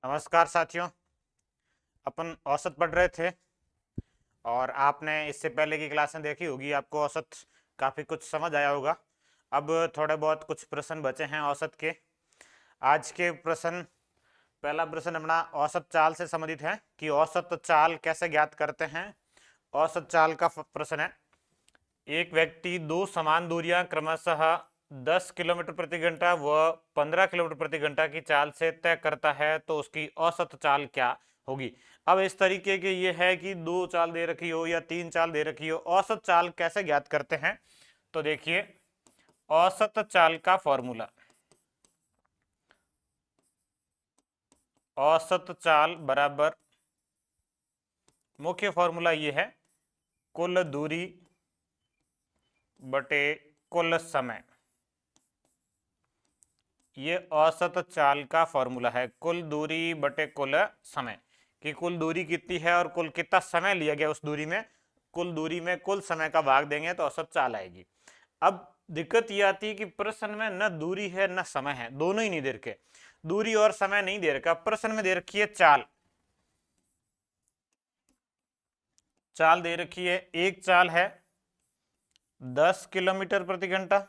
नमस्कार साथियों। अपन औसत पढ़ रहे थे और आपने इससे पहले की क्लासें देखी होगी, आपको औसत काफ़ी कुछ समझ आया होगा। अब थोड़े बहुत कुछ प्रश्न बचे हैं औसत के। आज के प्रश्न, पहला प्रश्न अपना औसत चाल से संबंधित है कि औसत चाल कैसे ज्ञात करते हैं। औसत चाल का प्रश्न है, एक व्यक्ति दो समान दूरियां क्रमशः 10 किलोमीटर प्रति घंटा व 15 किलोमीटर प्रति घंटा की चाल से तय करता है तो उसकी औसत चाल क्या होगी। अब इस तरीके के ये है कि दो चाल दे रखी हो या तीन चाल दे रखी हो, औसत चाल कैसे ज्ञात करते हैं। तो देखिए, औसत चाल का फॉर्मूला, औसत चाल बराबर, मुख्य फॉर्मूला ये है, कुल दूरी बटे कुल समय। ये औसत चाल का फॉर्मूला है, कुल दूरी बटे कुल समय, कि कुल दूरी कितनी है और कुल कितना समय लिया गया उस दूरी में। कुल दूरी में कुल समय का भाग देंगे तो औसत चाल आएगी। अब दिक्कत ये आती है कि प्रश्न में न दूरी है न समय है, दोनों ही नहीं दे रखे। दूरी और समय नहीं दे रखा, प्रश्न में दे रखी है चाल। चाल दे रखी है, एक चाल है 10 किलोमीटर प्रति घंटा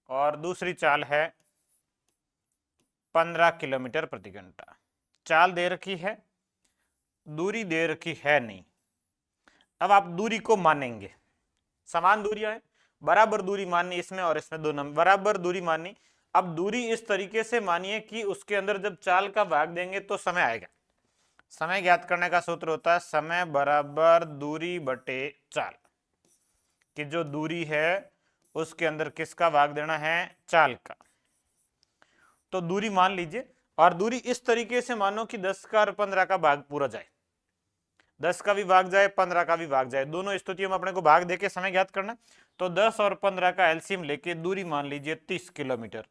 और दूसरी चाल है 15 किलोमीटर प्रति घंटा। चाल दे रखी है, दूरी दे रखी है नहीं। अब आप दूरी को मानेंगे, समान दूरियां हैं, बराबर दूरी माननी इसमें और इसमें, दोनों बराबर दूरी माननी। अब दूरी इस तरीके से मानिए कि उसके अंदर जब चाल का भाग देंगे तो समय आएगा। समय ज्ञात करने का सूत्र होता है समय बराबर दूरी बटे चाल, कि जो दूरी है उसके अंदर किसका भाग देना है, चाल का। तो दूरी मान लीजिए, और दूरी इस तरीके से मानो कि 10 का और 15 का भाग पूरा जाए, 10 का भी भाग जाए 15 का भी भाग जाए, दोनों स्थितियों में अपने को भाग देके समय ज्ञात करना। तो 10 और 15 का एलसीएम लेके दूरी मान लीजिए 30 किलोमीटर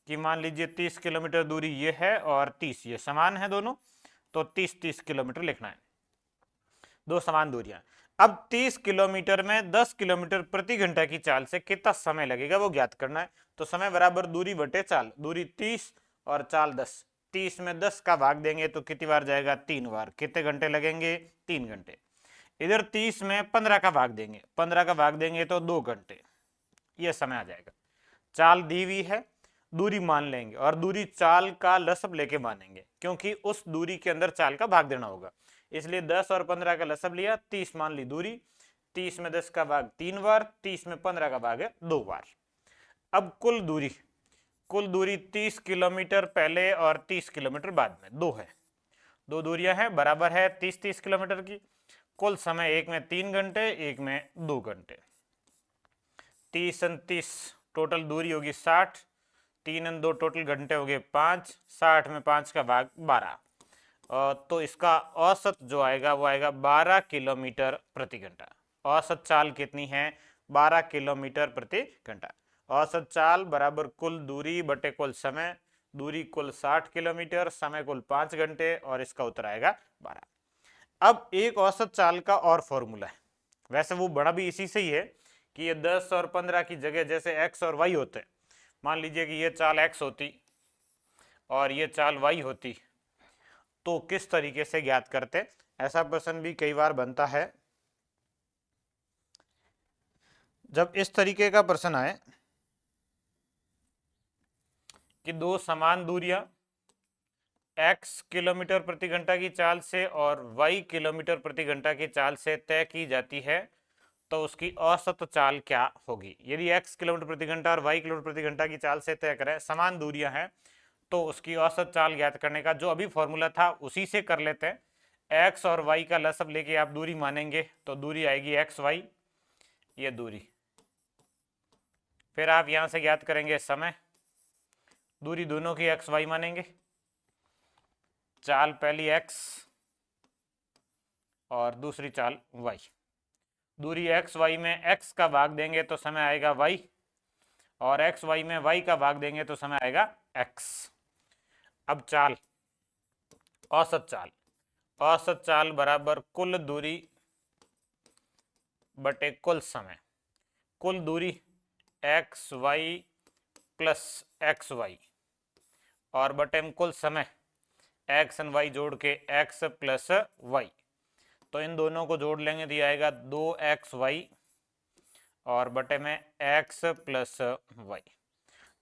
की, मान लीजिए 30 किलोमीटर दूरी ये है और 30 ये, समान है दोनों, तो 30-30 किलोमीटर लिखना है, दो समान दूरियां। अब 30 किलोमीटर में 10 किलोमीटर प्रति घंटा की चाल से कितना समय लगेगा वो ज्ञात करना है। तो समय बराबर दूरी बटे चाल, दूरी 30 और चाल 10, 30 में 10 का भाग देंगे तो कितनी बार जाएगा, 3 बार। कितने घंटे लगेंगे, 3 घंटे। इधर 30 में 15 का भाग देंगे, 15 का भाग देंगे तो 2 घंटे, ये समय आ जाएगा। चाल दी हुई है, दूरी मान लेंगे और दूरी चाल का लसब लेके मानेंगे, क्योंकि उस दूरी के अंदर चाल का भाग देना होगा। इसलिए 10 और 15 का लसब लिया, 30 मान ली दूरी, 30 में 10 का भाग 3 बार, 30 में 15 का भाग है 2 बार। अब कुल दूरी, कुल दूरी 30 किलोमीटर पहले और 30 किलोमीटर बाद में, दो है, दो दूरियां हैं, बराबर है 30-30 किलोमीटर की। कुल समय, एक में 3 घंटे एक में 2 घंटे, 30-30 टोटल दूरी होगी 60, 3 और 2 टोटल घंटे हो गए 5, 60 में 5 का भाग 12। तो इसका औसत जो आएगा वो आएगा 12 किलोमीटर प्रति घंटा। औसत चाल कितनी है, 12 किलोमीटर प्रति घंटा। औसत चाल बराबर कुल दूरी बटे कुल समय, दूरी कुल 60 किलोमीटर, समय कुल 5 घंटे और इसका उत्तर आएगा 12। अब एक औसत चाल का और फॉर्मूला है, वैसे वो बड़ा भी इसी से ही है, कि ये 10 और 15 की जगह जैसे x और y होते हैं, मान लीजिए कि ये चाल x होती और ये चाल y होती, तो किस तरीके से ज्ञात करते। ऐसा प्रश्न भी कई बार बनता है। जब इस तरीके का प्रश्न आए कि दो समान दूरियां x किलोमीटर प्रति घंटा की चाल से और y किलोमीटर प्रति घंटा की चाल से तय की जाती है तो उसकी औसत चाल क्या होगी। यदि x किलोमीटर प्रति घंटा और y किलोमीटर प्रति घंटा की चाल से तय करें, समान दूरियां हैं, तो उसकी औसत चाल ज्ञात करने का जो अभी फॉर्मूला था उसी से कर लेते हैं। x और y का लसब लेके आप दूरी मानेंगे तो दूरी आएगी एक्स वाई, ये दूरी। फिर आप यहां से ज्ञात करेंगे समय, दूरी दोनों की एक्स वाई मानेंगे, चाल पहली x और दूसरी चाल y। दूरी एक्स वाई में x का भाग देंगे तो समय आएगा y, और एक्स वाई में y का भाग देंगे तो समय आएगा x। अब चाल, औसत चाल, औसत चाल बराबर कुल दूरी बटे कुल समय। कुल दूरी x y plus x y और बटे में कुल समय एक्स एंड वाई जोड़ के एक्स प्लस वाई, तो इन दोनों को जोड़ लेंगे तो ये आएगा 2xy और बटे में x प्लस वाई,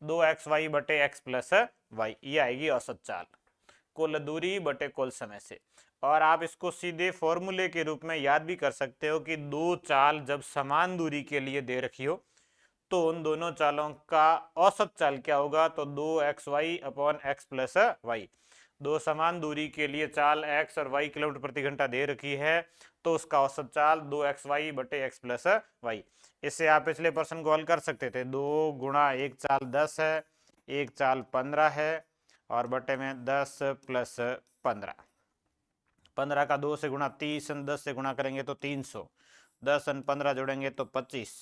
2xy बटे x प्लस वाई, ये आएगी औसत चाल कुल दूरी बटे कुल समय से। और आप इसको सीधे फॉर्मूले के रूप में याद भी कर सकते हो कि दो चाल जब समान दूरी के लिए दे रखी हो तो उन दोनों चालों का औसत चाल क्या होगा, तो 2xy upon x plus Y. दो समान दूरी के लिए चाल x और y किलोमीटर प्रति घंटा दे रखी है तो उसका औसत चाल 2xy बटे एक्स प्लस वाई। इससे आप पिछले प्रश्न को हल कर सकते थे, 2 गुणा एक चाल 10 है, एक चाल 15 है और बटे में 10 प्लस 15, 15 का 2 से गुणा 30, 10 से गुणा करेंगे तो 300, 10 और 15 जोड़ेंगे तो 25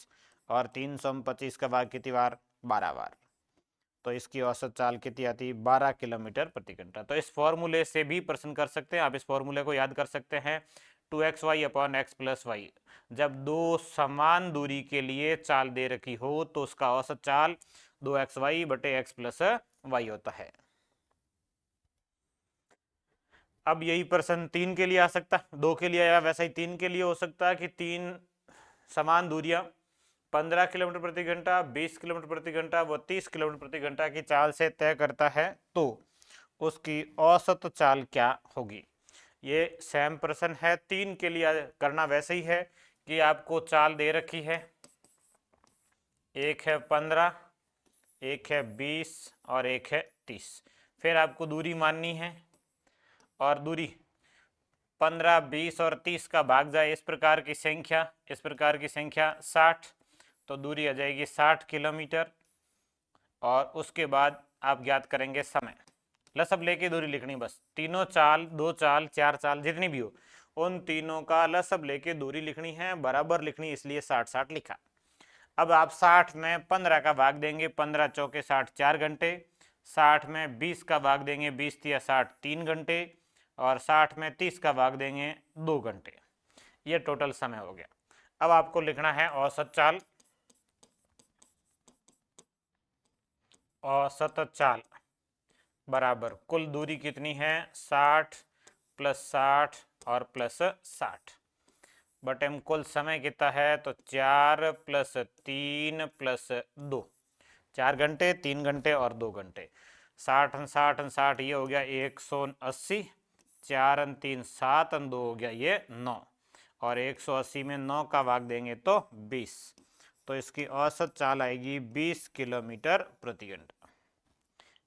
और 300 में 25 का भाग कितनी बार, 12 बार, तो इसकी औसत चाल कितनी आती है, 12 किलोमीटर प्रति घंटा। तो इस फॉर्मूले से भी प्रश्न कर सकते हैं, आप इस फॉर्मूले को याद कर सकते हैं, 2xy upon x plus Y. जब दो समान दूरी के लिए चाल दे रखी हो तो उसका औसत चाल 2xy बटे एक्स प्लस वाई होता है। अब यही प्रश्न 3 के लिए आ सकता है, 2 के लिए आया वैसा ही 3 के लिए हो सकता है कि 3 समान दूरियां 15 किलोमीटर प्रति घंटा, 20 किलोमीटर प्रति घंटा व 30 किलोमीटर प्रति घंटा की चाल से तय करता है तो उसकी औसत चाल क्या होगी। ये सेम प्रश्न है, 3 के लिए करना वैसे ही है कि आपको चाल दे रखी है, एक है 15, एक है 20 और एक है 30, फिर आपको दूरी माननी है और दूरी 15, 20 और 30 का भाग जाए इस प्रकार की संख्या, इस प्रकार की संख्या 60, तो दूरी आ जाएगी 60 किलोमीटर। और उसके बाद आप ज्ञात करेंगे समय, लसब लेके दूरी लिखनी, बस तीनों चाल, दो चाल, चार चाल जितनी भी हो उन तीनों का लसब लेके दूरी लिखनी है, बराबर लिखनी, इसलिए 60 60 लिखा। अब आप 60 में 15 का भाग देंगे, 15 चौके 60 4 घंटे, 60 में 20 का भाग देंगे, 20 तिया 60 3 घंटे और 60 में 30 का भाग देंगे 2 घंटे, ये टोटल समय हो गया। अब आपको लिखना है औसत चाल, औसत चाल बराबर कुल दूरी कितनी है, 60 प्लस 60 और प्लस 60 बटे में कुल समय कितना है, तो 4 प्लस 3 प्लस 2, 4 घंटे, 3 घंटे और 2 घंटे, 60 60 60 ये हो गया 180, 4 3 7 2 हो गया ये 9 और 180 में 9 का भाग देंगे तो 20, तो इसकी औसत चाल आएगी 20 किलोमीटर प्रति घंटा।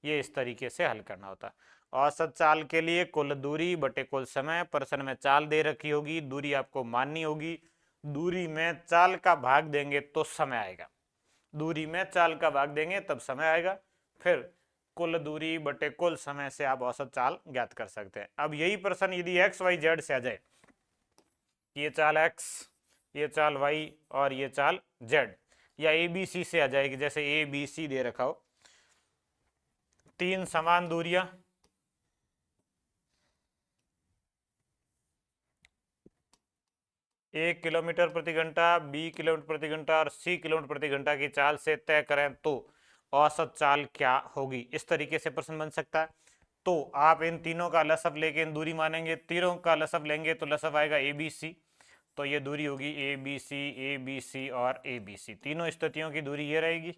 ये इस तरीके से हल करना होता है। औसत चाल के लिए कुल दूरी बटे कुल समय, प्रश्न में चाल दे रखी होगी, दूरी आपको माननी होगी, दूरी में चाल का भाग देंगे तो समय आएगा, दूरी में चाल का भाग देंगे तब समय आएगा, फिर कुल दूरी बटे कुल समय से आप औसत चाल ज्ञात कर सकते हैं। अब यही प्रश्न यदि एक्स वाई जेड से आ जाए, ये चाल एक्स, ये चाल वाई और ये चाल जेड, या ए बी सी से आ जाएगी, जैसे ए बी सी दे रखा हो, तीन समान दूरियां, ए किलोमीटर प्रति घंटा, बी किलोमीटर प्रति घंटा और सी किलोमीटर प्रति घंटा की चाल से तय करें तो औसत चाल क्या होगी, इस तरीके से प्रश्न बन सकता है। तो आप इन तीनों का लसब लेके इन दूरी मानेंगे, तीनों का लसब लेंगे तो लसब आएगा ए बी सी, तो ये दूरी होगी ए बी सी और ए बी सी, तीनों स्थितियों की दूरी ये रहेगी।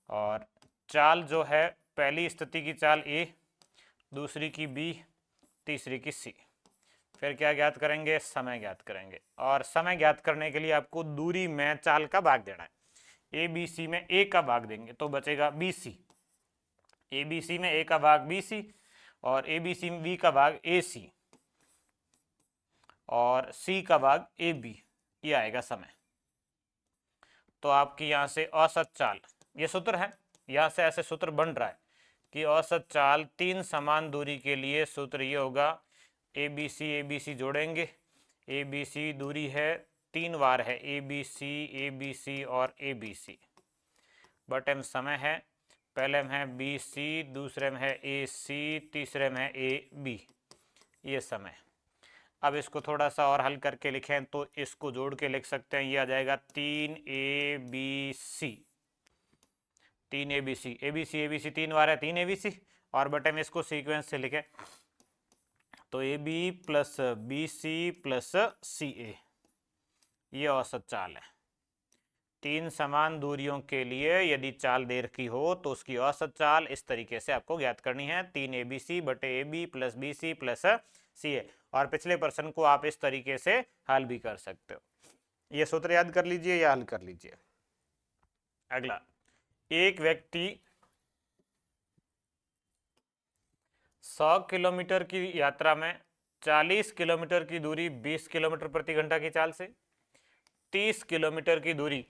और चाल जो है, पहली स्थिति की चाल ए, दूसरी की बी, तीसरी की सी, फिर क्या ज्ञात करेंगे, समय ज्ञात करेंगे। और समय ज्ञात करने के लिए आपको दूरी में चाल का भाग देना है, ए बी सी में ए का भाग देंगे तो बचेगा बी सी, ए बी सी में ए का भाग बी सी और ए बी सी में बी का भाग ए सी और सी का भाग ए बी, ये आएगा समय। तो आपकी यहाँ से औसत चाल, ये सूत्र है, यहाँ से ऐसे सूत्र बन रहा है कि औसत चाल तीन समान दूरी के लिए सूत्र ये होगा, ए बी सी जोड़ेंगे, ए बी सी दूरी है, तीन बार है ए बी सी और ए बी सी, बटे में समय है, पहले में है बी सी, दूसरे में है ए सी, तीसरे में है ए बी, ये समय। अब इसको थोड़ा सा और हल करके लिखें तो इसको जोड़ के लिख सकते हैं, ये आ जाएगा 3 A B C 3 ABC, ABC ABC 3 बार है 3 ABC, और बटे में इसको सीक्वेंस से लिखे तो AB plus BC plus CA, ये औसत चाल है। 3 समान दूरियों के लिए यदि चाल दे रखी हो तो उसकी औसत चाल इस तरीके से आपको ज्ञात करनी है, 3 ABC बटे AB plus BC plus CA। और पिछले प्रश्न को आप इस तरीके से हल भी कर सकते हो, ये सूत्र याद कर लीजिए या हल कर लीजिए। अगला, एक व्यक्ति 100 किलोमीटर की यात्रा में 40 किलोमीटर की दूरी 20 किलोमीटर प्रति घंटा की चाल से, 30 किलोमीटर की दूरी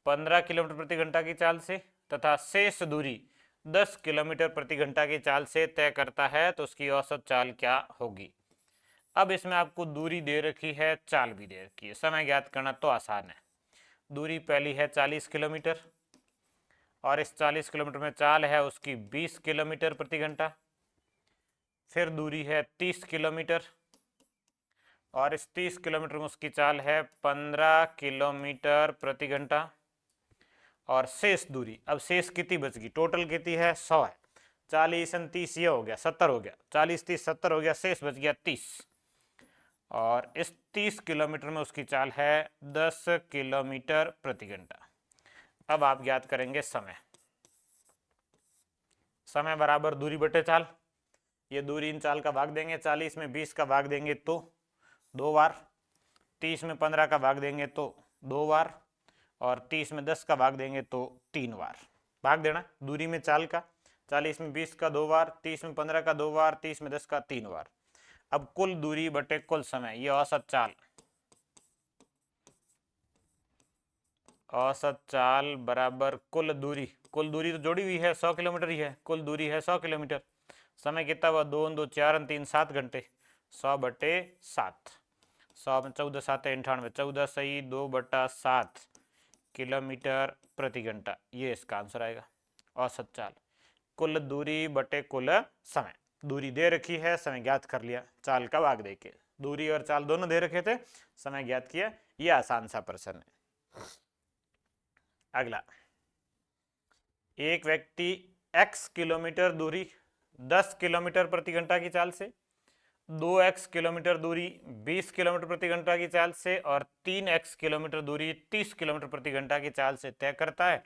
15 किलोमीटर प्रति घंटा की चाल से तथा शेष दूरी 10 किलोमीटर प्रति घंटा की चाल से तय करता है तो उसकी औसत चाल क्या होगी। अब इसमें आपको दूरी दे रखी है, चाल भी दे रखी है, समय ज्ञात करना तो आसान है। दूरी पहली है 40 किलोमीटर और इस 40 किलोमीटर में चाल है उसकी 20 किलोमीटर प्रति घंटा। फिर दूरी है 30 किलोमीटर और इस 30 किलोमीटर में उसकी चाल है 15 किलोमीटर प्रति घंटा। और शेष दूरी, अब शेष कितनी बच गई, टोटल कितनी है 100 है, 40 और 30 ये हो गया 70 हो गया, 40 30 70 हो गया, शेष बच गया 30। और इस 30 किलोमीटर में उसकी चाल है 10 किलोमीटर प्रति घंटा। अब आप ज्ञात करेंगे समय, समय बराबर दूरी बटे चाल। ये दूरी इन चाल का भाग देंगे, 40 में 20 का भाग देंगे तो 2 बार, 30 में 15 का भाग देंगे तो 2 बार, और 30 में 10 का भाग देंगे तो 3 बार। भाग देना दूरी में चाल का, 40 में 20 का 2 बार, 30 में 15 का 2 बार, 30 में 10 का 3 बार। अब कुल दूरी बटे कुल समय, ये औसत चाल, औसत चाल बराबर कुल दूरी। कुल दूरी तो जोड़ी हुई है 100 किलोमीटर ही है, कुल दूरी है 100 किलोमीटर। समय कितना हुआ, 2 2 4 3 7 घंटे, 100 बटे 7, 100 में 14 7 98, 14 सही 2 बटा 7 किलोमीटर प्रति घंटा, ये इसका आंसर आएगा। औसत चाल, कुल दूरी बटे कुल समय, दूरी दे रखी है, समय ज्ञात कर लिया, चाल का भाग देके, दूरी और चाल दोनों दे रखे थे, समय ज्ञात किया, ये आसान सा प्रश्न है। अगला, एक व्यक्ति x किलोमीटर दूरी 10 किलोमीटर प्रति घंटा की चाल से, 2x किलोमीटर दूरी 20 किलोमीटर प्रति घंटा की चाल से और 3x किलोमीटर दूरी 30 किलोमीटर प्रति घंटा की चाल से तय करता है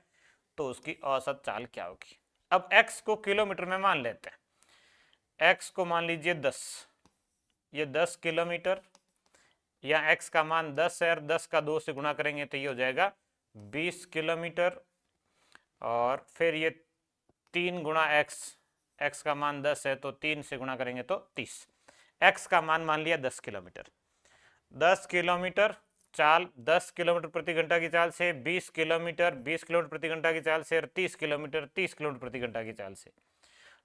तो उसकी औसत चाल क्या होगी। अब x को किलोमीटर में मान लेते हैं, x को मान लीजिए 10, ये 10 किलोमीटर, या x का मान 10 है और 10 का 2 से गुणा करेंगे तो ये हो जाएगा 20 किलोमीटर, और फिर ये 3 गुणा x का मान 10 है तो 3 से गुणा करेंगे तो 30, x का मान लिया 10 किलोमीटर। 10 किलोमीटर चाल 10 किलोमीटर प्रति घंटा की चाल से, 20 किलोमीटर 20 किलोमीटर प्रति घंटा की चाल से और 30 किलोमीटर 30 किलोमीटर प्रति घंटा की चाल से,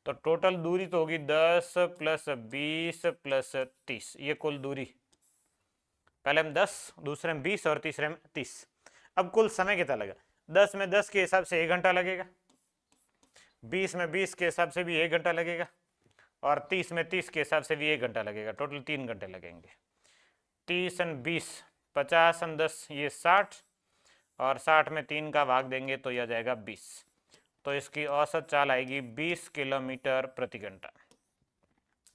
तो टोटल दूरी तो होगी 10 प्लस 20 प्लस 30, ये कुल दूरी। पहले में 10, दूसरे में 20 और तीसरे में 30। अब कुल समय कितना लगा, 10 में 10 के हिसाब से 1 घंटा लगेगा, 20 में 20 के हिसाब से भी 1 घंटा लगेगा, और 30 में 30 के हिसाब से भी 1 घंटा लगेगा, टोटल 3 घंटे लगेंगे। 30 और 20 50 और 10 ये 60, और 60 में 3 का भाग देंगे तो यह जाएगा 20, तो इसकी औसत चाल आएगी 20 किलोमीटर प्रति घंटा,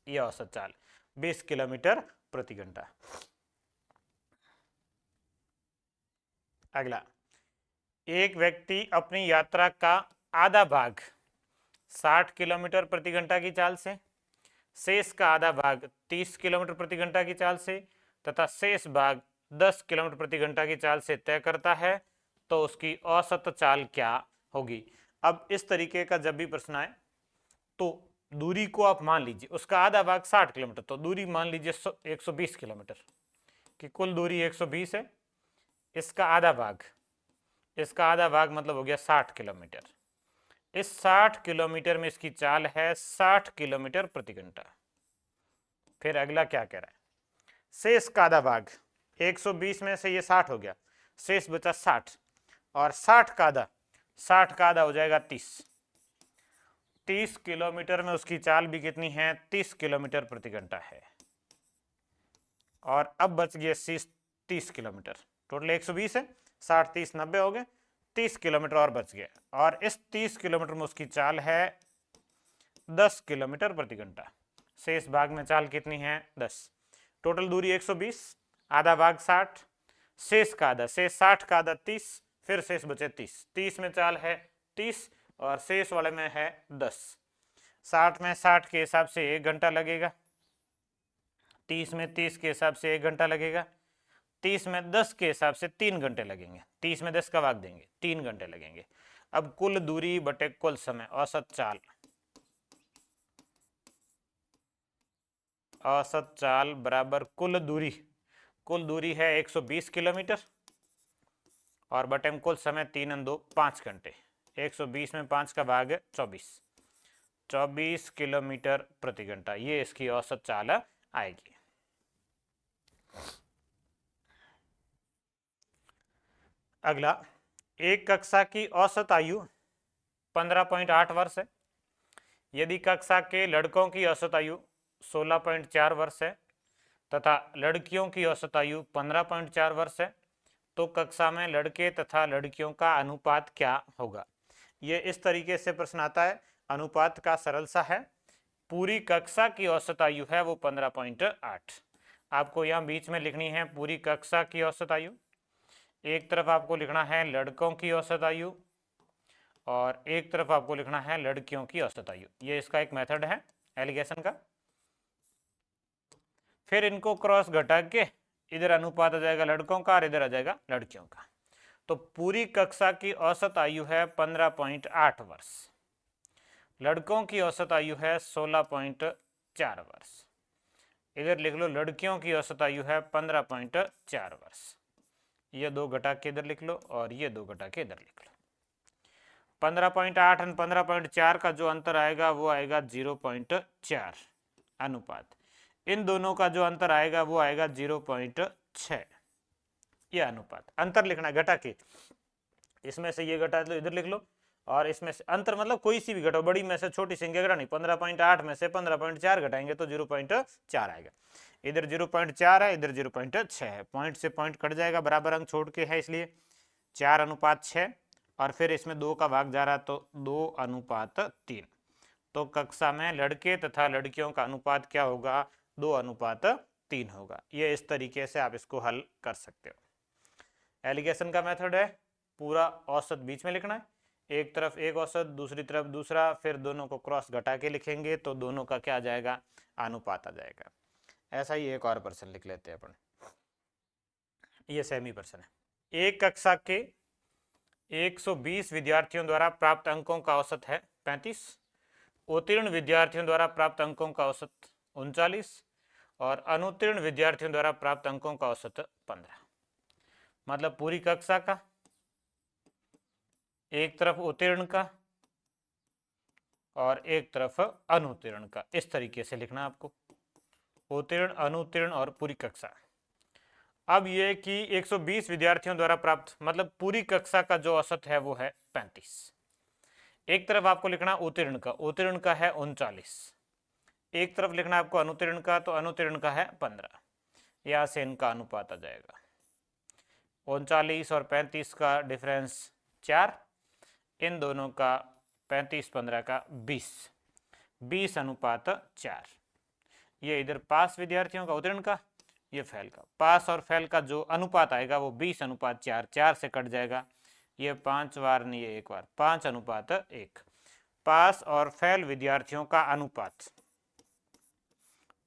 ये औसत चाल 20 किलोमीटर प्रति घंटा। अगला, एक व्यक्ति अपनी यात्रा का आधा भाग 60 किलोमीटर प्रति घंटा की चाल से, शेष का आधा भाग 30 किलोमीटर प्रति घंटा की चाल से तथा शेष भाग 10 किलोमीटर प्रति घंटा की चाल से तय करता है तो उसकी औसत चाल क्या होगी। अब इस तरीके का जब भी प्रश्न आए तो दूरी को आप मान लीजिए, उसका आधा भाग 60 किलोमीटर, तो दूरी मान लीजिए 120 किलोमीटर की, कुल दूरी 120 है, इसका आधा भाग, इसका आधा भाग मतलब हो गया 60 किलोमीटर। इस 60 किलोमीटर में इसकी चाल है 60 किलोमीटर प्रति घंटा। फिर अगला क्या कह रहा है, शेष का आधा भाग, 120 में से ये 60 हो गया, शेष बचा 60, और 60 का आधा, 60 का आधा हो जाएगा 30, 30 किलोमीटर में उसकी चाल भी कितनी है 30 किलोमीटर प्रति घंटा है, और अब बच गए 30 किलोमीटर, टोटल 120 है, 60 30 90 हो गए, 30 किलोमीटर और बच गया, और इस 30 किलोमीटर में उसकी चाल है 10 किलोमीटर प्रति घंटा। शेष भाग में चाल कितनी है? 10। टोटल दूरी 120, आधा भाग 60, शेष का आधा, शेष 60 का आधा 30, फिर शेष बचे 30। 30 में चाल है 30 और शेष वाले में है 10। 60 में 60 के हिसाब से 1 घंटा लगेगा, 30 में 30 के हिसाब से 1 घंटा लगेगा, 30 में 10 के हिसाब से 3 घंटे लगेंगे, 30 में 10 का भाग देंगे, 3 घंटे लगेंगे। अब कुल दूरी बटे कुल समय, औसत चाल, औसत चाल बराबर कुल दूरी। कुल दूरी है 120 किलोमीटर और बटे में कुल समय 3 2 5 घंटे। 120 में 5 का भाग 24, 24 किलोमीटर प्रति घंटा, ये इसकी औसत चाल आएगी। अगला, एक कक्षा की औसत आयु 15.8 वर्ष है। यदि कक्षा के लड़कों की औसत आयु 16.4 वर्ष है तथा लड़कियों की औसत आयु 15.4 वर्ष है, तो कक्षा में लड़के तथा लड़कियों का अनुपात क्या होगा? ये इस तरीके से प्रश्न आता है। अनुपात का सरल सा है, पूरी कक्षा की औसत आयु है वो 15.8। आपको यहाँ बीच में लिखनी है पूरी कक्षा की औसत आयु, एक तरफ आपको लिखना है लड़कों की औसत आयु और एक तरफ आपको लिखना है लड़कियों की औसत आयु। ये इसका एक मेथड है एलिगेशन का। फिर इनको क्रॉस घटा के इधर अनुपात आ जाएगा लड़कों का और इधर आ जाएगा लड़कियों का। तो पूरी कक्षा की औसत आयु है 15.8 वर्ष, लड़कों की औसत आयु है 16.4 वर्ष। इधर लिख लो लड़कियों की औसत आयु है 15.4 वर्ष। ये दो घटा के इधर लिख लो और ये दो घटा के इधर लिख लो। 15.8 और 15.4 का जो अंतर आएगा वो आएगा 0.4 अनुपात। इन दोनों का जो अंतर आएगा वो आएगा 0.6। ये अनुपात, अंतर लिखना है घटा के। इसमें से ये घटा लो, इधर लिख लो, और इसमें से अंतर मतलब कोई सी भी घटाओ, बड़ी में से छोटी संख्या घटानी। 15.8 में से 15.4 घटाएंगे तो 0.4 आएगा। इधर 0.4 है, इधर 0.6 है, पॉइंट से पॉइंट कट जाएगा, बराबर अंक छोड़ के है इसलिए 4:6। और फिर इसमें 2 का भाग जा रहा तो 2:3। तो कक्षा में लड़के तथा लड़कियों का अनुपात क्या होगा? 2:3 होगा। ये इस तरीके से आप इसको हल कर सकते हो। एलिगेशन का मेथड है पूरा औसत बीच में लिखना है, एक तरफ एक औसत, दूसरी तरफ दूसरा, फिर दोनों को क्रॉस घटा के लिखेंगे तो दोनों का क्या आ जाएगा? अनुपात आ जाएगा। ऐसा ही एक और प्रश्न लिख लेते हैं अपन, ये सेमी प्रश्न है। एक कक्षा के 120 विद्यार्थियों द्वारा प्राप्त अंकों का औसत है 35, उत्तीर्ण विद्यार्थियों द्वारा प्राप्त अंकों का औसत 39 और अनुत्तीर्ण विद्यार्थियों द्वारा प्राप्त अंकों का औसत 15। मतलब पूरी कक्षा का, एक तरफ उत्तीर्ण का और एक तरफ अनुत्तीर्ण का, इस तरीके से लिखना आपको, उत्तीर्ण, अनुत्तीर्ण और पूरी कक्षा। अब ये कि 120 विद्यार्थियों द्वारा प्राप्त, मतलब पूरी कक्षा का जो औसत है वो है 35। एक तरफ आपको लिखना उत्तीर्ण का, उत्तीर्ण का है 39। एक तरफ लिखना आपको अनुत्तीर्ण का, तो अनुत्तीर्ण का है 15। यहाँ से इनका अनुपात आ जाएगा 39 और 35 का डिफरेंस 4, इन दोनों का 35 15 का 20, 20:4। ये इधर पास विद्यार्थियों का, उत्तीर्ण का, ये फेल का। पास और फेल का जो अनुपात आएगा वो 20:4, 4 से कट जाएगा, ये 5 बार नहीं, ये 1 बार, 5:1। पास और फेल विद्यार्थियों का अनुपात,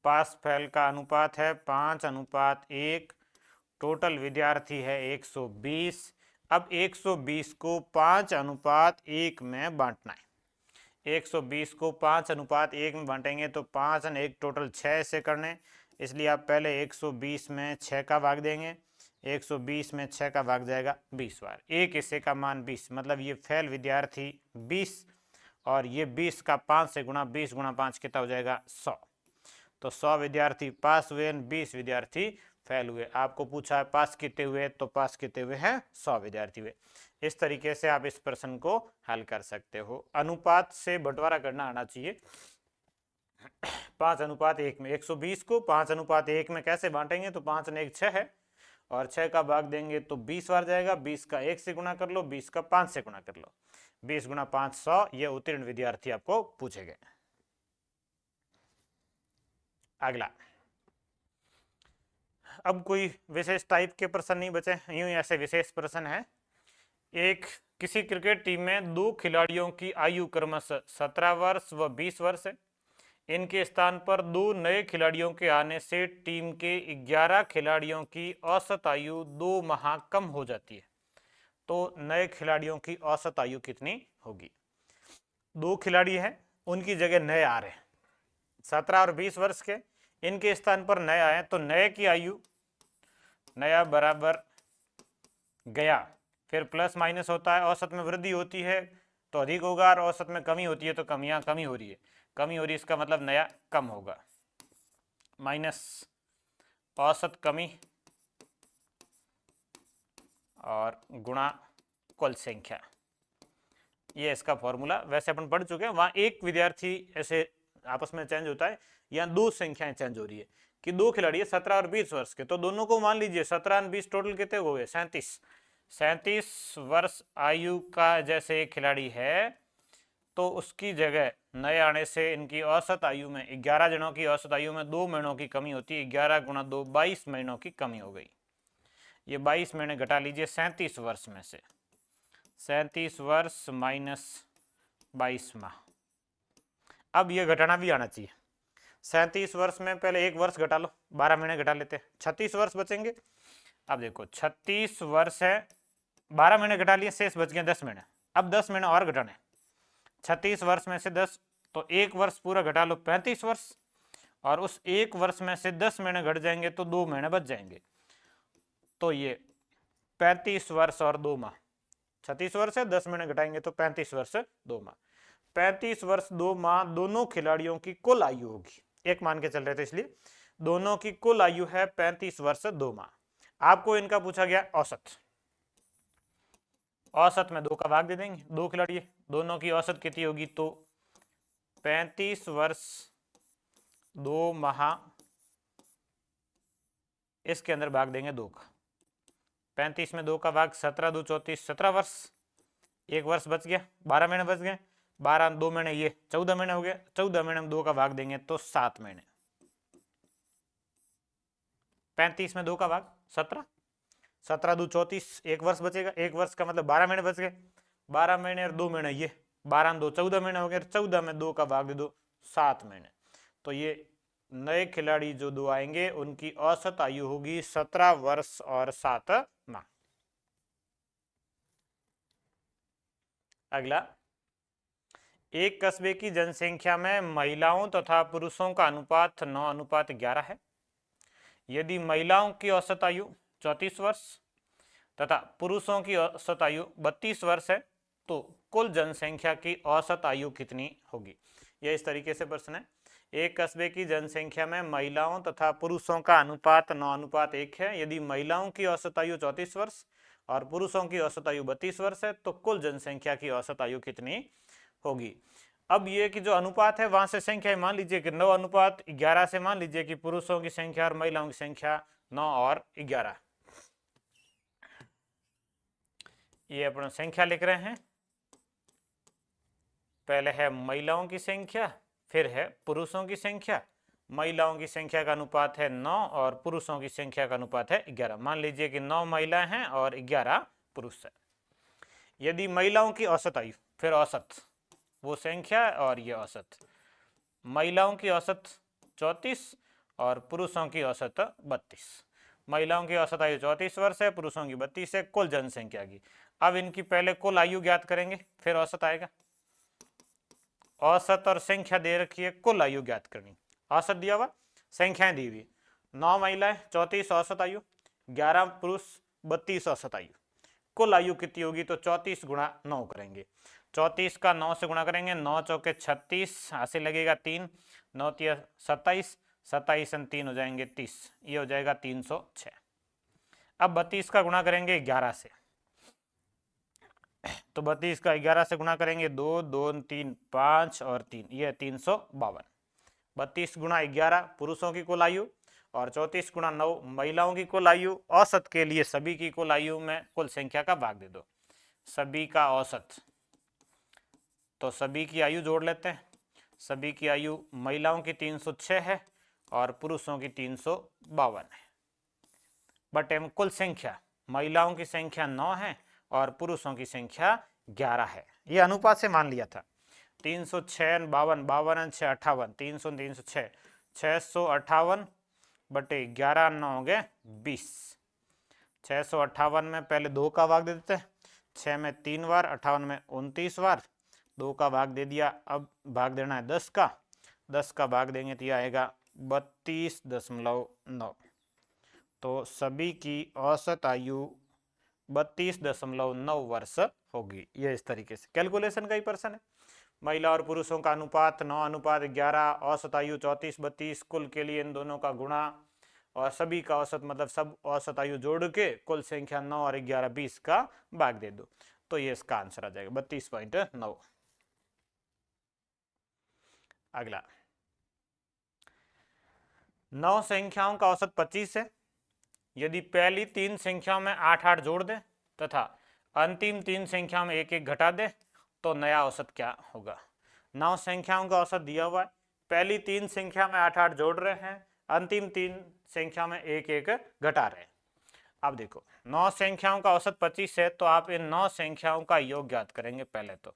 पास फेल का अनुपात है 5:1। टोटल विद्यार्थी है 120। अब 120 को 5:1 में बांटना है। 120 को 5:1 में बांटेंगे तो 5 और 1 टोटल 6 से करने, इसलिए आप पहले 120 में 6 का भाग देंगे। 120 में 6 का भाग जाएगा 20 बार, एक हिस्से का मान 20, मतलब ये फेल विद्यार्थी 20 और ये 20 का 5 से गुणा, 20 गुणा 5 कितना हो जाएगा? 100। तो 100 विद्यार्थी पास हुए, 20 विद्यार्थी फेल हुए। आपको पूछा है पास कितने हुए, तो पास कितने हुए हैं? 100 विद्यार्थी हुए। इस तरीके से आप इस प्रश्न को हल कर सकते हो। अनुपात से बंटवारा करना आना चाहिए। 5:1 में 120 को 5:1 में कैसे बांटेंगे, तो 5 और 1 6 है और 6 का भाग देंगे तो 20 बार जाएगा। 20 का 1 से गुणा कर लो, 20 का 5 से गुणा कर लो। 20 गुणा 5 100, ये उत्तीर्ण विद्यार्थी आपको पूछेंगे। अगला, अब कोई विशेष टाइप के प्रश्न नहीं बचे, यूं ऐसे विशेष प्रश्न है। एक किसी क्रिकेट टीम में 2 खिलाड़ियों की आयु क्रमशः 17 वर्ष व 20 वर्ष है। इनके स्थान पर 2 नए खिलाड़ियों के आने से टीम के 11 खिलाड़ियों की औसत आयु 2 माह कम हो जाती है। तो नए खिलाड़ियों की औसत आयु कितनी होगी? 2 खिलाड़ी हैं, उनकी जगह नए आ रहे हैं, 17 और 20 वर्ष के, इनके स्थान पर नए आए, तो नए की आयु, नया बराबर गया, फिर प्लस माइनस होता है, औसत में वृद्धि होती है तो अधिक होगा, और औसत में कमी होती है तो कमियां कमी हो रही है, कमी हो रही है, इसका मतलब नया कम होगा। माइनस औसत कमी और गुणा कुल संख्या, ये इसका फॉर्मूला। वैसे अपन पढ़ चुके हैं, वहां एक विद्यार्थी ऐसे आपस में चेंज होता है, यहाँ 2 संख्याएं चेंज हो रही है कि 2 खिलाड़ी है 17 और 20 वर्ष के, तो दोनों को मान लीजिए 17 और 20 टोटल कितने हो गए? 37 वर्ष आयु का जैसे एक खिलाड़ी है, तो उसकी जगह नए आने से इनकी औसत आयु में 11 जनों की औसत आयु में 2 महीनों की कमी होती है। 11 गुणा 2 22 महीनों की कमी हो गई। ये 22 महीने घटा लीजिए 37 वर्ष में से, 37 वर्ष माइनस 22 माह। अब ये घटाना भी आना चाहिए। 37 वर्ष में पहले 1 वर्ष घटा लो, 12 महीने घटा लेते हैं, 36 वर्ष बचेंगे। अब देखो 36 वर्ष है, 12 महीने घटा लिए, शेष बच गए 10 महीने। अब 10 महीने और घटाने, 36 वर्ष में से 10, तो 1 वर्ष पूरा घटा लो, 35 वर्ष, और उस 1 वर्ष में से 10 महीने घट जाएंगे तो 2 महीने बच जाएंगे। तो ये 35 वर्ष और 2 माह, 36 वर्ष है, 10 महीने घटाएंगे तो 35 वर्ष 2 माह। 35 वर्ष 2 माह दोनों खिलाड़ियों की कुल आयु होगी, एक मान के चल रहे थे इसलिए, दोनों की कुल आयु है 35 वर्ष 2 माह। आपको इनका पूछा गया औसत, औसत में 2 का भाग दे देंगे, 2 खिलाड़ी दोनों की औसत कितनी होगी, तो 35 वर्ष 2 माह, इसके अंदर भाग देंगे 2 का, 35 में 2 का भाग, 17 2 34, 17 वर्ष, 1 वर्ष बच गया, 12 महीने बच गए, 12 2 महीने, ये 14 महीने हो गए, 14 महीने में 2 का भाग देंगे तो 7 महीने। 35 में 2 का भाग 17, 17 2 34, 1 वर्ष बचेगा, 1 वर्ष का मतलब 12 महीने बच गए, 12 महीने और 2 महीने, ये 12 2 14 महीने हो गए, 14 में 2 का भाग दे दो, 7 महीने। तो ये नए खिलाड़ी जो 2 आएंगे उनकी औसत आयु होगी 17 वर्ष और 7 माह। अगला, एक कस्बे की जनसंख्या में महिलाओं तथा पुरुषों का अनुपात 9:11 है। यदि महिलाओं की औसत आयु 34 वर्ष तथा पुरुषों की औसत आयु 32 वर्ष है, तो कुल जनसंख्या की औसत आयु कितनी होगी? यह इस तरीके से प्रश्न है। एक कस्बे की जनसंख्या में महिलाओं तथा पुरुषों का अनुपात 9:1 है। यदि महिलाओं की औसत आयु 34 वर्ष और पुरुषों की औसत आयु 32 वर्ष है, तो कुल जनसंख्या की औसत आयु कितनी होगी? अब ये कि जो अनुपात है वहां से संख्या मान लीजिए कि 9:11 से मान लीजिए कि पुरुषों की संख्या और महिलाओं की संख्या 9 और 11, ये अपना संख्या लिख रहे हैं। पहले है महिलाओं की संख्या, फिर है पुरुषों की संख्या। महिलाओं की संख्या का अनुपात है 9 और पुरुषों की संख्या का अनुपात है 11। मान लीजिए कि 9 महिलाएं हैं और 11 पुरुष है। यदि महिलाओं की औसत आयु, फिर औसत, वो संख्या और ये औसत, महिलाओं की औसत 34 और पुरुषों की औसत 32। महिलाओं की औसत आयु 34 वर्ष है, पुरुषों की 32 है, कुल जनसंख्या की। अब इनकी पहले कुल आयु ज्ञात करेंगे, फिर औसत आएगा। औसत और संख्या दे रखी है, कुल आयु ज्ञात करनी। औसत दिया हुआ, संख्याएं दी हुई, 9 महिलाएं 34 औसत आयु, 11 पुरुष 32 औसत आयु। कुल आयु कितनी होगी? तो 34 गुणा 9 करेंगे, 34 का 9 से गुणा करेंगे, 9 चौके 36, हासिल लगेगा 3, 9 तिया 27, 27 और 3 हो जाएंगे 30, ये हो जाएगा 306। अब 32 का गुणा करेंगे 11 से, तो 32 का 11 से गुणा करेंगे 2 2 3 5 और 3, ये 352। 32 गुणा 11 पुरुषों की कुल आयु और 34 गुणा 9 महिलाओं की कुल आयु, औसत के लिए सभी की कुल आयु में कुल संख्या का भाग दे दो, सभी का औसत, तो सभी की आयु जोड़ लेते हैं। सभी की आयु महिलाओं की 306 है और पुरुषों की 352 है, बट एम कुल संख्या महिलाओं की संख्या 9 है और पुरुषों की संख्या 11 है। यह अनुपात से मान लिया था। 306 52 52 6 58 300 306 658 बटे 11 9 हो गए 20। 658 में पहले 2 का भाग दे देते हैं, 6 में 3 बार, 58 में 29 बार, 2 का भाग दे दिया। अब भाग देना है 10 का, 10 का भाग देंगे तो यह आएगा 32.9। तो सभी की औसत आयु 32.9 वर्ष होगी। यह इस तरीके से कैलकुलेशन का ही प्रश्न है। महिला और पुरुषों का अनुपात 9:11, औसत आयु 34-32, कुल के लिए इन दोनों का गुणा और सभी का औसत मतलब सब औसत आयु जोड़ के कुल संख्या 9 और 11 20 का भाग दे दो, तो ये इसका आंसर आ जाएगा 32.9। अगला 9 संख्याओं का औसत 25 है। यदि पहली 3 संख्याओं में 8-8 जोड़ दें तथा अंतिम 3 संख्याओं में 1-1 घटा दें तो नया औसत क्या होगा। 9 संख्याओं का औसत दिया हुआ है, पहली 3 संख्या में 8-8 जोड़ रहे हैं, अंतिम 3 संख्या में 1-1 घटा रहे हैं। अब देखो 9 संख्याओं का औसत 25 है, तो आप इन 9 संख्याओं का योग ज्ञात करेंगे। पहले तो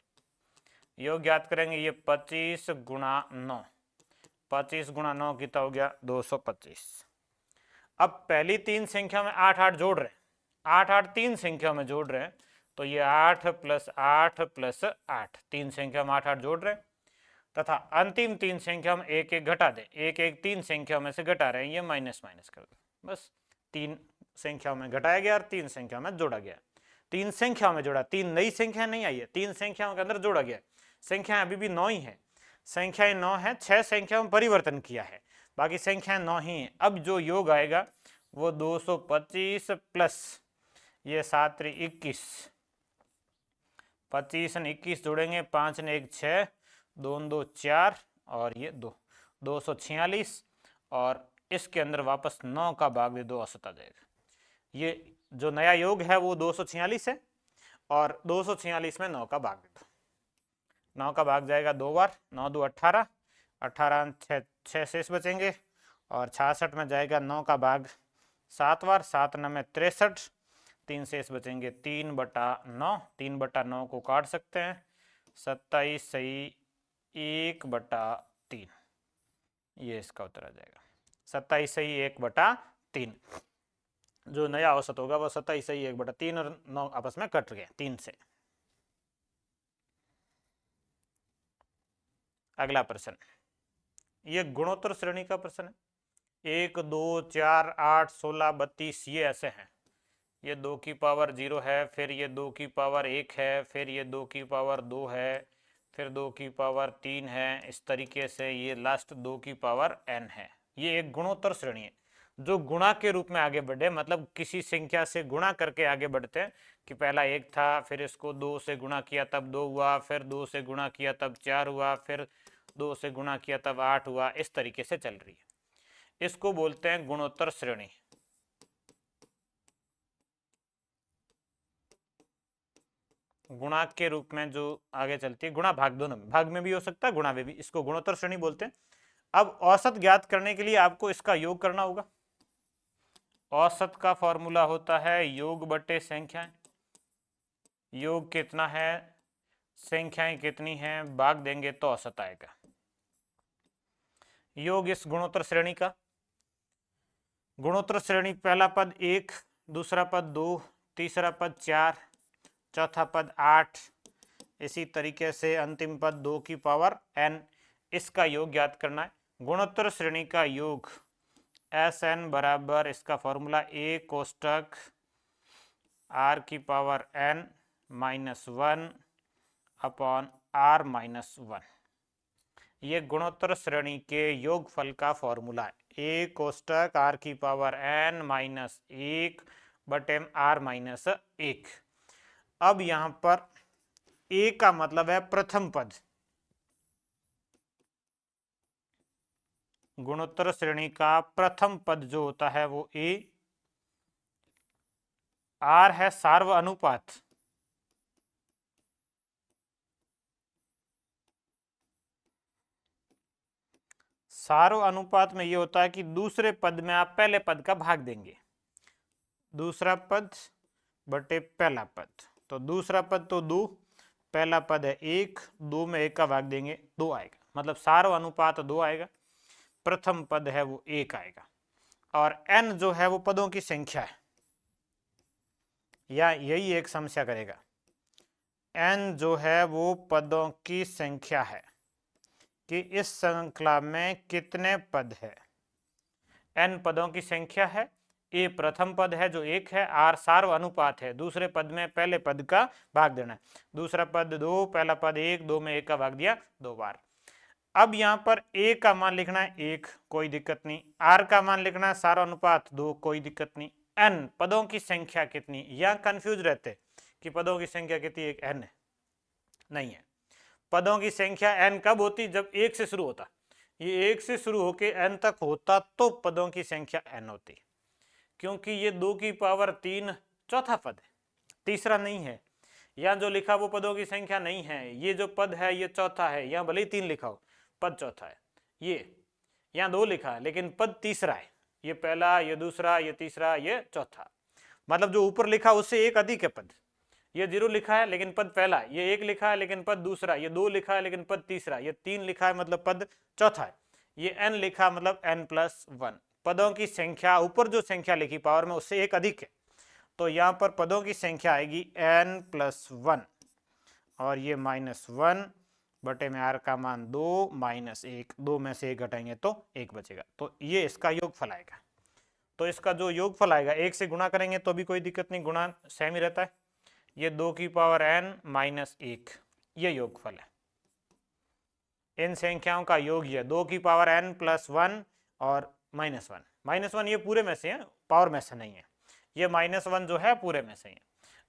योग ज्ञात करेंगे, ये 25 गुणा 9, 25 गुणा 9 कितना हो गया 225। अब पहली 3 संख्या में 8-8 जोड़ रहे हैं, 8-8 3 संख्या में जोड़ रहे हैं, तो ये 8 + 8 + 8, 3 संख्या में 8-8 जोड़ रहे हैं तथा अंतिम 3 संख्या में 1-1 घटा दें, 1-1 3 संख्या में से घटा रहे हैं, ये माइनस माइनस कर दो, बस 3 संख्या में घटाया गया और 3 संख्या में जोड़ा गया। 3 संख्या में जोड़ा, 3 नई संख्या नहीं आई है, 3 संख्याओं के अंदर जोड़ा गया। संख्याएं अभी भी 9 ही है, संख्याएं 9 है, 6 संख्याओं में परिवर्तन किया है, बाकी संख्याएं 9 ही है। अब जो योग आएगा वो 225 प्लस ये 7 × 21, 25 और 21 जोड़ेंगे, 5 और 1 6, 2 2 4 और ये 2, 246 और इसके अंदर वापस 9 का भाग दे दो, औसत आ जाएगा। ये जो नया योग है वो 246 है और 246 में 9 का भाग दे दो, 9 का भाग जाएगा 2 बार, 9 2 18, 18 6 शेष बचेंगे और 66 में जाएगा 9 का भाग 7 बार, 7 9 में 63, 3 शेष बचेंगे 3/9, 3/9 को काट सकते हैं, 27 सही 1/3, ये इसका उत्तर आ जाएगा 27 सही 1/3। जो नया औसत होगा वो 27 सही 1/3 और 9 आपस में कट गए 3 से। अगला प्रश्न, ये गुणोत्तर श्रेणी का प्रश्न है। 1 2 4 8 16 32 ये ऐसे हैं, ये 2 की पावर 0 है, फिर ये 2 की पावर 1 है, फिर ये 2 की पावर 2 है, फिर 2 की पावर 3 है, इस तरीके से ये लास्ट 2 की पावर n है। ये एक गुणोत्तर श्रेणी है जो गुणा के रूप में आगे बढ़े, मतलब किसी संख्या से गुणा करके आगे बढ़ते हैं कि पहला 1 था, फिर इसको 2 से गुणा किया तब 2 हुआ, फिर 2 से गुणा किया तब 4 हुआ, फिर 2 से गुणा किया तब 8 हुआ, इस तरीके से चल रही है। इसको बोलते हैं गुणोत्तर श्रेणी। गुणा के रूप में जो आगे चलती है, गुणा भाग दोनों में, भाग में भी हो सकता है, गुणा में भी, इसको गुणोत्तर श्रेणी बोलते हैं। अब औसत ज्ञात करने के लिए आपको इसका योग करना होगा। औसत का फॉर्मूला होता है योग बटे संख्याएं। योग कितना है, संख्याएं कितनी हैं, भाग देंगे तो औसत आएगा। योग इस गुणोत्तर श्रेणी का, गुणोत्तर श्रेणी पहला पद 1, दूसरा पद 2, तीसरा पद 4, चौथा पद 8, इसी तरीके से अंतिम पद 2 की पावर n, इसका योग ज्ञात करना है। गुणोत्तर श्रेणी का योग Sn बराबर, इसका फॉर्मूला a कोष्टक r की पावर n -1 अपॉन r -1, ये गुणोत्तर श्रेणी के योगफल का फॉर्मूला है। a कोष्टक r की पावर n -1 बटे r -1। अब यहां पर a का मतलब है प्रथम पद, गुणोत्तर श्रेणी का प्रथम पद जो होता है वो ए। आर है सार्व अनुपात, सार्व अनुपात में ये होता है कि दूसरे पद में आप पहले पद का भाग देंगे, दूसरा पद बटे पहला पद। तो दूसरा पद तो 2, पहला पद है 1, 2 में 1 का भाग देंगे 2 आएगा, मतलब सार्व अनुपात 2 आएगा। प्रथम पद है वो 1 आएगा। और n जो है वो पदों की संख्या है, या यही एक समस्या करेगा। n जो है वो पदों की संख्या है कि इस श्रृंखला में कितने पद है। n पदों की संख्या है, ए प्रथम पद है जो 1 है, आर सार्व अनुपात है, दूसरे पद में पहले पद का भाग देना है। दूसरा पद 2, पहला पद 1, 2 में 1 का भाग दिया 2 बार। अब यहां पर ए का मान लिखना है 1, कोई दिक्कत नहीं। आर का मान लिखना है सार्व अनुपात 2, कोई दिक्कत नहीं। एन पदों की संख्या कितनी, यहां कंफ्यूज रहते कि पदों की संख्या कितनी, एक एन है, नहीं है। पदों की संख्या एन कब होती, जब 1 से शुरू होता, ये 1 से शुरू होके एन तक होता तो पदों की संख्या एन होती, क्योंकि ये 2 की पावर 3 चौथा पद है, तीसरा नहीं है। यहाँ जो लिखा वो पदों की संख्या नहीं है, ये जो पद है ये चौथा है, यहाँ भले ही 3 लिखा हो पद चौथा है। ये यहाँ 2 लिखा है लेकिन पद तीसरा है, ये पहला, ये दूसरा, ये तीसरा, ये चौथा। मतलब जो ऊपर लिखा उससे एक अधिक है पद। ये 0 लिखा है लेकिन पद पहला, ये 1 लिखा है लेकिन पद दूसरा, ये 2 लिखा है लेकिन पद तीसरा, ये 3 लिखा है मतलब पद चौथा है, ये n लिखा मतलब n+1। पदों की संख्या ऊपर जो संख्या लिखी पावर में उससे एक अधिक है, तो यहाँ पर पदों की संख्या आएगी n+1 और ये -1 बटे में r का मान 2 -1, 2 में से 1 घटाएंगे तो 1 बचेगा, तो ये इसका योगफल आएगा। तो इसका जो योगफल आएगा 1 से गुणा करेंगे तो भी कोई दिक्कत नहीं, गुणा सेम ही रहता है। ये 2 की पावर n -1, ये योगफल है। इन संख्याओं का योग ये 2 की पावर n+1 और -1, -1 ये पूरे में से है, पावर में से नहीं है, ये -1 जो है पूरे में से है।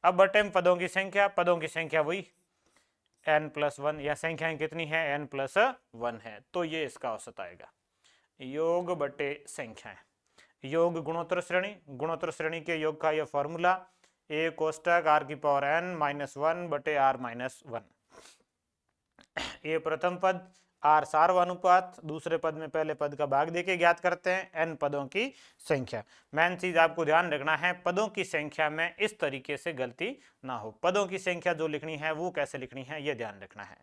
अब बटे में पदों की संख्या, पदों की संख्या वही n+1, या संख्याएं कितनी है n+1 है, तो ये इसका औसत आएगा। योग बटे संख्याएं, योग गुणोत्तर श्रेणी, गुणोत्तर श्रेणी के योग का यह फॉर्मूला a कोष्टक r की पावर n-1 बटे r-1। ये प्रथम पद, आर सार्व अनुपात, दूसरे पद में पहले पद का भाग देके ज्ञात करते हैं, एन पदों की संख्या। मेन चीज आपको ध्यान रखना है, पदों की संख्या में इस तरीके से गलती ना हो। पदों की संख्या जो लिखनी है वो कैसे लिखनी है ये ध्यान रखना है।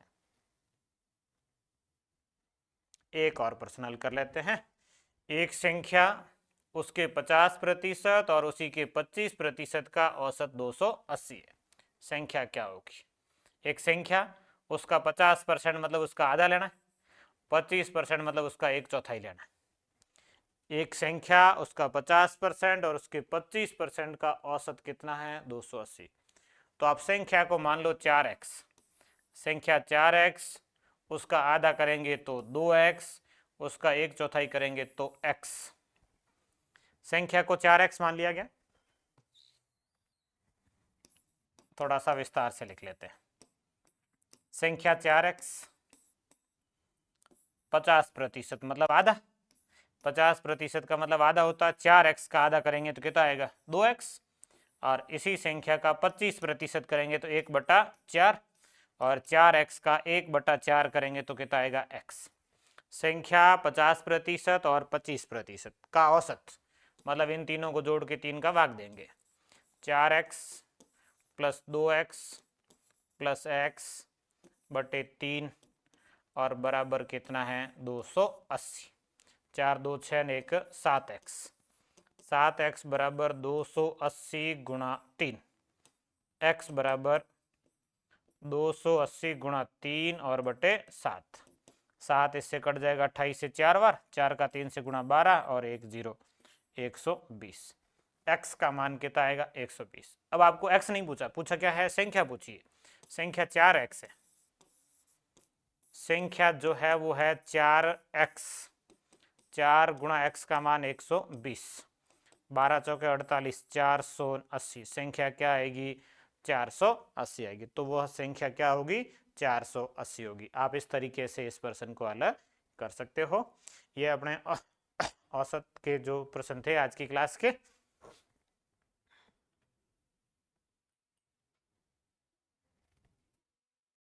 एक और प्रश्न हल कर लेते हैं। एक संख्या, उसके 50% और उसी के 25% का औसत 280 है। संख्या क्या होगी? एक संख्या, उसका 50% मतलब उसका आधा लेना है, 25% मतलब उसका 1/4 लेना है। एक संख्या, उसका 50% और उसके 25% का औसत कितना है 280। तो आप संख्या को मान लो 4x, संख्या 4x, उसका आधा करेंगे तो 2x, उसका 1/4 करेंगे तो x। संख्या को 4x मान लिया गया, थोड़ा सा विस्तार से लिख लेते हैं। संख्या 4x, 50% मतलब आधा, 50% का मतलब आधा होता है, 4x का आधा करेंगे तो कितना आएगा 2x, और इसी संख्या का 25% करेंगे तो 1/4, और 4x का 1/4 करेंगे तो कितना आएगा x। संख्या 50% और 25% का औसत, मतलब इन तीनों को जोड़ के 3 का भाग देंगे, 4x + 2x + x बटे 3 और बराबर कितना है 280। 4 2 6 1 7x, 7x बराबर 280 गुणा 3, x बराबर 280 गुणा 3 और बटे 7। 7 इससे कट जाएगा 28 से 4 बार, 4 का 3 से गुणा 12 और 1 0, 120। x का मान कितना आएगा 120। अब आपको x नहीं पूछा, पूछा क्या है, संख्या पूछिए। संख्या 4x है, संख्या जो है वो है 4x, 4 गुणा x का मान 120, 12 चौके 48, 480। संख्या क्या आएगी 480 आएगी, तो वह संख्या क्या होगी 480 होगी। आप इस तरीके से इस प्रश्न को हल कर सकते हो। ये अपने औसत के जो प्रश्न थे आज की क्लास के।